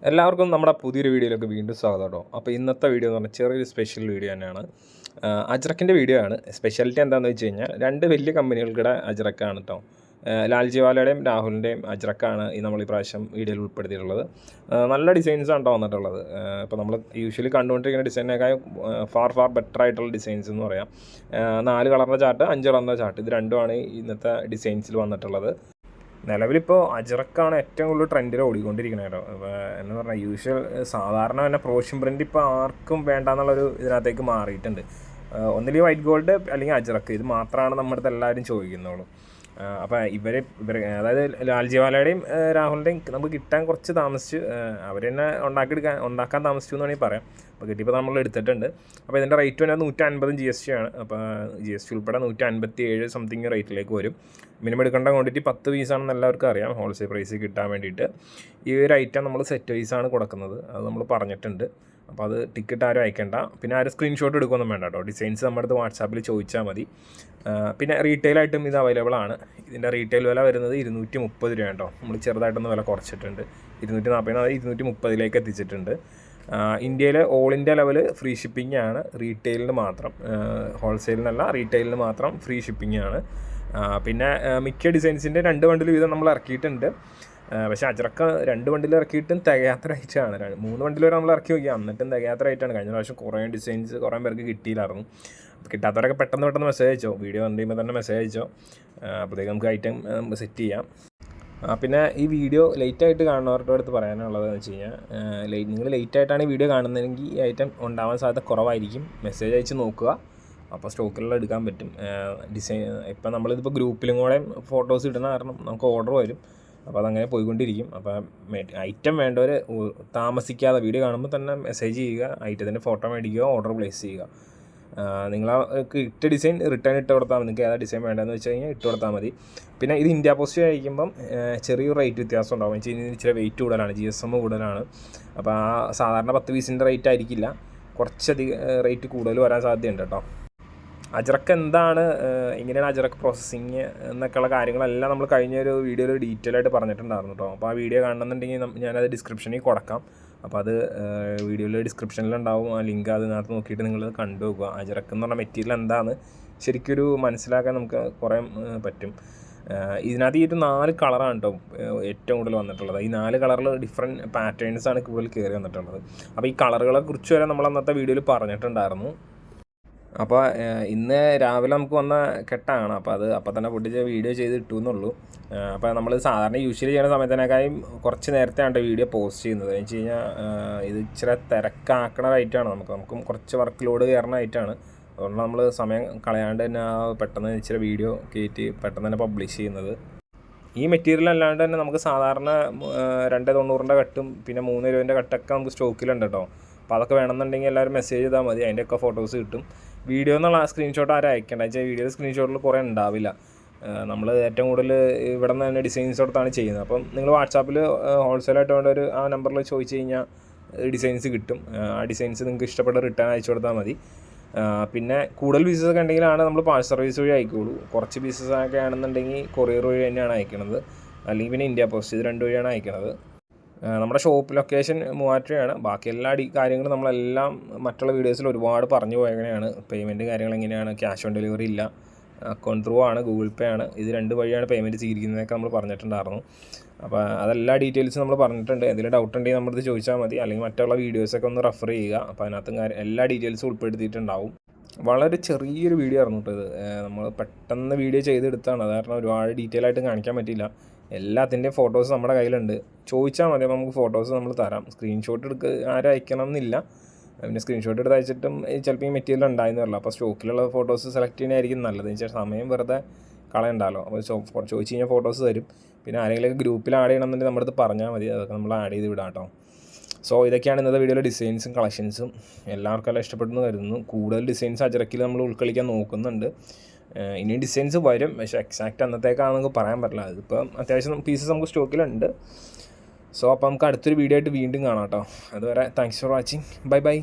എല്ലാവർക്കും നമ്മുടെ പുതിയൊരു വീഡിയോയിലേക്ക് വീണ്ടും സ്വാഗതം കേട്ടോ. അപ്പോൾ ഇന്നത്തെ വീഡിയോ എന്ന് പറഞ്ഞാൽ ചെറിയൊരു സ്പെഷ്യൽ വീഡിയോ തന്നെയാണ്. അജ്രക്കിൻ്റെ വീഡിയോ ആണ്. സ്പെഷ്യാലിറ്റി എന്താണെന്ന് വെച്ച് കഴിഞ്ഞാൽ രണ്ട് വലിയ കമ്പനികൾക്കിടെ അജ്രക്കാണ് കേട്ടോ. ലാൽജിവാലയുടെയും രാഹുലിൻ്റെയും അജ്രക്കാണ് നമ്മൾ ഈ പ്രാവശ്യം വീഡിയോയിൽ ഉൾപ്പെടുത്തിയിട്ടുള്ളത്. നല്ല ഡിസൈൻസാണ് കേട്ടോ വന്നിട്ടുള്ളത്. ഇപ്പോൾ നമ്മൾ യൂഷ്വലി കണ്ടുകൊണ്ടിരിക്കുന്ന ഡിസൈനേക്കാൾ ഫാർ ബെറ്റർ ആയിട്ടുള്ള ഡിസൈൻസ് എന്ന് പറയാം. 4 കളറിൻ്റെ ചാർട്ട്, 5 കളറിൻ്റെ ചാർട്ട്, ഇത് രണ്ടുമാണ് ഇന്നത്തെ ഡിസൈൻസിൽ വന്നിട്ടുള്ളത്. നിലവിലിപ്പോൾ അജ്രക്കാണ് ഏറ്റവും കൂടുതൽ ട്രെൻഡിൽ ഓടിക്കൊണ്ടിരിക്കുന്നത് കേട്ടോ. എന്ന് പറഞ്ഞാൽ യൂഷ്വൽ സാധാരണ തന്നെ പ്രോഷ്യൻ പ്രിൻ്റ് ഇപ്പോൾ ആർക്കും വേണ്ടാന്നുള്ളൊരു ഇതിനകത്തേക്ക് മാറിയിട്ടുണ്ട്. ഒന്നില്ലെങ്കിൽ വൈറ്റ് ഗോൾഡ് അല്ലെങ്കിൽ അജ്രക്ക്, ഇത് മാത്രമാണ് നമ്മുടെ അടുത്ത് എല്ലാവരും ചോദിക്കുന്നുള്ളൂ. അപ്പോൾ ഇവർ അതായത് ലാൽജിവാലയുടെയും രാഹുലിൻ്റെയും നമുക്ക് കിട്ടാൻ കുറച്ച് താമസിച്ചു. അവർ തന്നെ ഉണ്ടാക്കാൻ താമസിച്ചു എന്ന് വേണമെങ്കിൽ പറയാം. അപ്പോൾ കിട്ടിയപ്പോൾ നമ്മൾ എടുത്തിട്ടുണ്ട്. അപ്പോൾ ഇതിൻ്റെ റേറ്റ് വന്നത് 150 GST ആണ്. അപ്പോൾ GST ഉൾപ്പെടെ 157 സംതിങ് റേറ്റിലേക്ക് വരും. മിനിമം എടുക്കേണ്ട ക്വാണ്ടിറ്റി 10 പീസാണെന്ന് എല്ലാവർക്കും അറിയാം. ഹോൾസെയിൽ പ്രൈസ് കിട്ടാൻ വേണ്ടിയിട്ട് ഈ ഒരു ഐറ്റം നമ്മൾ സെറ്റ് വൈസാണ് കൊടുക്കുന്നത്. അത് നമ്മൾ പറഞ്ഞിട്ടുണ്ട്. അപ്പോൾ അത് ടിക്കറ്റ് ആരും അയക്കേണ്ട. പിന്നെ ആരും സ്ക്രീൻഷോട്ട് എടുക്കുകയൊന്നും വേണ്ട കേട്ടോ. ഡിസൈൻസ് നമ്മുടെ അടുത്ത് വാട്സാപ്പിൽ ചോദിച്ചാൽ മതി. പിന്നെ റീറ്റെയിലായിട്ടും ഇത് അവൈലബിൾ ആണ്. ഇതിൻ്റെ റീറ്റെയിൽ വില വരുന്നത് 230 രൂപ കേട്ടോ. നമ്മൾ ചെറുതായിട്ടൊന്ന് വില കുറച്ചിട്ടുണ്ട്. 240 230 എത്തിച്ചിട്ടുണ്ട്. ഇന്ത്യയിൽ all India level free shipping ആണ്. റീറ്റെയിലിന് മാത്രം, ഹോൾസെയിലിനല്ല, റീറ്റെയിലിന് മാത്രം ഫ്രീ ഷിപ്പിംഗ് ആണ്. പിന്നെ മിക്ക ഡിസൈൻസിൻ്റെ 2 ബണ്ടിൽ വീതം നമ്മൾ ഇറക്കിയിട്ടുണ്ട്. പക്ഷേ അജ്രക്ക 2 ബണ്ടിൽ ഇറക്കിയിട്ടും തികയാത്ത റേറ്റാണ്. 3 ബണ്ടിൽ വരെ നമ്മൾ ഇറക്കി നോക്കി, എന്നിട്ടും തികയാത്ത റേറ്റാണ്. കഴിഞ്ഞ പ്രാവശ്യം കുറേ ഡിസൈൻസ് കുറേ പേർക്ക് കിട്ടിയില്ലായിരുന്നു. കിട്ടാത്തവരൊക്കെ പെട്ടെന്ന് മെസ്സേജ് അയച്ചോ, വീഡിയോ കണ്ടു കഴിയുമ്പോൾ തന്നെ മെസ്സേജ് അയച്ചോ. അപ്പോഴത്തേക്ക് നമുക്ക് ഐറ്റം സെറ്റ് ചെയ്യാം. പിന്നെ ഈ വീഡിയോ ലേറ്റായിട്ട് കാണുന്നവരുടെ അടുത്ത് പറയാനുള്ളതെന്ന് വെച്ച് കഴിഞ്ഞാൽ, നിങ്ങൾ ലേറ്റായിട്ടാണ് ഈ വീഡിയോ കാണുന്നതെങ്കിൽ ഈ ഐറ്റം ഉണ്ടാവാൻ സാധ്യത കുറവായിരിക്കും. മെസ്സേജ് അയച്ച് നോക്കുക, അപ്പോൾ സ്റ്റോക്കിലുള്ള എടുക്കാൻ പറ്റും. ഡിസൈൻ ഇപ്പം നമ്മളിതിപ്പോൾ ഗ്രൂപ്പിലും കൂടെ ഫോട്ടോസ് ഇടുന്ന കാരണം നമുക്ക് ഓർഡർ വരും. അപ്പോൾ അതങ്ങനെ പോയിക്കൊണ്ടിരിക്കും. അപ്പോൾ ഐറ്റം വേണ്ടവർ താമസിക്കാതെ വീഡിയോ കാണുമ്പോൾ തന്നെ മെസ്സേജ് ചെയ്യുക, ഐറ്റത്തിൻ്റെ ഫോട്ടോ മേടിക്കുക, ഓർഡർ പ്ലേസ് ചെയ്യുക. നിങ്ങൾ ഇട്ട ഡിസൈൻ റിട്ടേൺ ഇട്ട് കൊടുത്താൽ മതി. നിങ്ങൾക്ക് ഏതാ ഡിസൈൻ വേണ്ടതെന്ന് വെച്ച് കഴിഞ്ഞാൽ ഇട്ട് കൊടുത്താൽ മതി. പിന്നെ ഇത് ഇന്ത്യ പോസ്റ്റ് അയക്കുമ്പം ചെറിയൊരു റേറ്റ് വ്യത്യാസം ഉണ്ടാകും. എന്ന് വെച്ച് കഴിഞ്ഞാൽ ഇച്ചിരി വെയിറ്റ് കൂടുതലാണ്, GSM കൂടുതലാണ്. അപ്പോൾ ആ സാധാരണ 10 പീസിൻ്റെ റേറ്റ് ആയിരിക്കില്ല, കുറച്ചധികം റേറ്റ് കൂടുതൽ വരാൻ സാധ്യതയുണ്ട് കേട്ടോ. അജ്രക്ക് എന്താണ്, എങ്ങനെയാണ് അജ്രക്ക് പ്രോസസ്സിങ് എന്നൊക്കെയുള്ള കാര്യങ്ങളെല്ലാം നമ്മൾ കഴിഞ്ഞൊരു വീഡിയോയിൽ ഡീറ്റെയിൽ ആയിട്ട് പറഞ്ഞിട്ടുണ്ടായിരുന്നു കേട്ടോ. അപ്പോൾ ആ വീഡിയോ കാണണമെന്നുണ്ടെങ്കിൽ ഞാനത് ഡിസ്ക്രിപ്ഷനിൽ കൊടുക്കാം. അപ്പോൾ അത് വീഡിയോയിൽ ഡിസ്ക്രിപ്ഷനിലുണ്ടാവും ആ ലിങ്ക്. അതിനകത്ത് നോക്കിയിട്ട് നിങ്ങൾ കണ്ടു നോക്കുക. അജ്രക്ക് എന്ന് പറഞ്ഞ മെറ്റീരിയൽ എന്താണ് ശരിക്കൊരു മനസ്സിലാക്കാൻ നമുക്ക് കുറേ പറ്റും. ഇതിനകത്ത് ഈ 4 കളറാണ് കേട്ടോ ഏറ്റവും കൂടുതൽ വന്നിട്ടുള്ളത്. ഈ 4 കളറിൽ ഡിഫറെൻറ്റ് പാറ്റേൺസാണ് കൂടുതൽ കയറി വന്നിട്ടുള്ളത്. അപ്പോൾ ഈ കളറുകളെ കുറിച്ച് വരെ നമ്മൾ അന്നത്തെ വീഡിയോയിൽ പറഞ്ഞിട്ടുണ്ടായിരുന്നു. അപ്പോൾ ഇന്ന് രാവിലെ നമുക്ക് വന്ന കെട്ടാണ്. അപ്പോൾ അത് അപ്പം തന്നെ പൊട്ടിച്ച് വീഡിയോ ചെയ്ത് ഇട്ടുന്നുള്ളൂ. അപ്പോൾ നമ്മൾ സാധാരണ യൂഷ്വലി ചെയ്യുന്ന സമയത്തിനേക്കാളും കുറച്ച് നേരത്തെയാണ് വീഡിയോ പോസ്റ്റ് ചെയ്യുന്നത്. എന്ന് വെച്ച് കഴിഞ്ഞാൽ ഇത് ഇച്ചിരി തിരക്കാക്കണ ഐറ്റമാണ്. നമുക്കും കുറച്ച് വർക്ക് ലോഡ് കയറുന്ന ഐറ്റമാണ്. അതുകൊണ്ട് നമ്മൾ സമയം കളയാണ്ട് തന്നെ പെട്ടെന്ന് ഇച്ചിരി വീഡിയോ കയറ്റി പെട്ടെന്ന് തന്നെ പബ്ലിഷ് ചെയ്യുന്നത്. ഈ മെറ്റീരിയൽ അല്ലാണ്ട് തന്നെ നമുക്ക് സാധാരണ 290 കട്ടും പിന്നെ 3 രൂപേൻ്റെ കട്ടൊക്കെ നമുക്ക് സ്റ്റോക്കിലുണ്ട് കേട്ടോ. അപ്പോൾ അതൊക്കെ വേണമെന്നുണ്ടെങ്കിൽ എല്ലാവരും മെസ്സേജ് ചെയ്താൽ മതി, അതിൻ്റെയൊക്കെ ഫോട്ടോസ് കിട്ടും. വീഡിയോ എന്നുള്ള സ്ക്രീൻഷോട്ട് ആരും അയക്കേണ്ട. വെച്ചാൽ വീഡിയോയിൽ സ്ക്രീൻഷോട്ടിൽ കുറേ ഉണ്ടാവില്ല. നമ്മൾ ഏറ്റവും കൂടുതൽ ഇവിടെ നിന്ന് തന്നെ ഡിസൈൻസ് കൊടുത്താണ് ചെയ്യുന്നത്. അപ്പം നിങ്ങൾ വാട്സാപ്പിൽ ഹോൾസെയിലായിട്ട് വേണ്ട ആ നമ്പറിൽ ചോദിച്ചു കഴിഞ്ഞാൽ ഡിസൈൻസ് കിട്ടും. ആ ഡിസൈൻസ് നിങ്ങൾക്ക് ഇഷ്ടപ്പെട്ട റിട്ടേൺ അയച്ചു കൊടുത്താൽ മതി. പിന്നെ കൂടുതൽ പീസസ് ഒക്കെ ഉണ്ടെങ്കിലാണ് നമ്മൾ പാഴ്സൽ സർവീസ് വഴി അയക്കുള്ളൂ. കുറച്ച് പീസസ് ഒക്കെ ആണെന്നുണ്ടെങ്കിൽ കൊറിയർ വഴി തന്നെയാണ് അയക്കുന്നത്, അല്ലെങ്കിൽ പിന്നെ ഇന്ത്യ പോസ്റ്റ്, ഇത് 2 വഴിയാണ് അയക്കുന്നത്. നമ്മുടെ ഷോപ്പ് ലൊക്കേഷൻ മൂവാറ്റുപുഴയാണ്. ബാക്കി എല്ലാ കാര്യങ്ങളും നമ്മളെല്ലാം മറ്റുള്ള വീഡിയോസിൽ ഒരുപാട് പറഞ്ഞു പോയങ്ങനെയാണ്. പേയ്മെൻറ്റ് കാര്യങ്ങൾ എങ്ങനെയാണ്, ക്യാഷ് ഓൺ ഡെലിവറി ഇല്ല, അക്കൗണ്ട് ത്രൂ ആണ്, ഗൂഗിൾ പേ ആണ്. ഇത് 2 വഴിയാണ് പേയ്മെൻറ്റ് സ്വീകരിക്കുന്നതൊക്കെ നമ്മൾ പറഞ്ഞിട്ടുണ്ടായിരുന്നു. അപ്പോൾ അതെല്ലാ ഡീറ്റെയിൽസും നമ്മൾ പറഞ്ഞിട്ടുണ്ട്. എന്തെങ്കിലും ഡൗട്ട് ഉണ്ടെങ്കിൽ നമ്മളത് ചോദിച്ചാൽ മതി, അല്ലെങ്കിൽ മറ്റുള്ള വീഡിയോസൊക്കെ ഒന്ന് റെഫർ ചെയ്യുക. അപ്പോൾ അതിനകത്തും എല്ലാ ഡീറ്റെയിൽസും ഉൾപ്പെടുത്തിയിട്ടുണ്ടാവും. വളരെ ചെറിയൊരു വീഡിയോ ആയിരുന്നു കേട്ടോ ഇത്. നമ്മൾ പെട്ടെന്ന് വീഡിയോ ചെയ്തെടുത്താണ്, അത് കാരണം ഒരുപാട് ഡീറ്റെയിൽ ആയിട്ട് കാണിക്കാൻ പറ്റില്ല. എല്ലാത്തിൻ്റെയും ഫോട്ടോസ് നമ്മുടെ കയ്യിലുണ്ട്. ചോദിച്ചാൽ മതി, അപ്പോൾ നമുക്ക് ഫോട്ടോസ് നമ്മൾ തരാം. സ്ക്രീൻഷോട്ട് ആരും അയക്കണം എന്നില്ല. പിന്നെ സ്ക്രീൻഷോട്ട് എടുത്ത് അയച്ചിട്ടും ചിലപ്പോൾ ഈ മെറ്റീരിയൽ ഉണ്ടായെന്ന് വരില്ല. അപ്പോൾ സ്റ്റോക്കിലുള്ള ഫോട്ടോസ് സെലക്ട് ചെയ്യുന്നതായിരിക്കും നല്ലത്. എന്ന് വെച്ചാൽ സമയം വെറുതെ കളയണ്ടല്ലോ. അപ്പോൾ ചോദിച്ചു കഴിഞ്ഞാൽ ഫോട്ടോസ് തരും. പിന്നെ ആരെങ്കിലും ഗ്രൂപ്പിൽ ആഡ് ചെയ്യണമെന്നുണ്ടെങ്കിൽ നമ്മുടെ അടുത്ത് പറഞ്ഞാൽ മതി, അതൊക്കെ നമ്മൾ ആഡ് ചെയ്ത് വിടാം കേട്ടോ. സോ ഇതൊക്കെയാണ് ഇന്നത്തെ വീഡിയോയിലെ ഡിസൈൻസും കളക്ഷൻസും. എല്ലാവർക്കും എല്ലാം ഇഷ്ടപ്പെടുന്നു കരുതുന്നു. കൂടുതൽ ഡിസൈൻസ് അജ്രക്കിൽ നമ്മൾ ഉൾക്കൊള്ളിക്കാൻ നോക്കുന്നുണ്ട്. ഇനി ഡിസൈൻസ് വരും, പക്ഷേ എക്സാക്റ്റ് അന്നത്തേക്കാണെന്ന് നമുക്ക് പറയാൻ പറ്റില്ല. അതിപ്പം അത്യാവശ്യം പീസസ് നമുക്ക് സ്റ്റോക്കിലുണ്ട്. സോ അപ്പോൾ നമുക്ക് അടുത്തൊരു വീഡിയോ ആയിട്ട് വീണ്ടും കാണാം കേട്ടോ. അതുവരെ താങ്ക്സ് ഫോർ വാച്ചിങ്. ബൈ.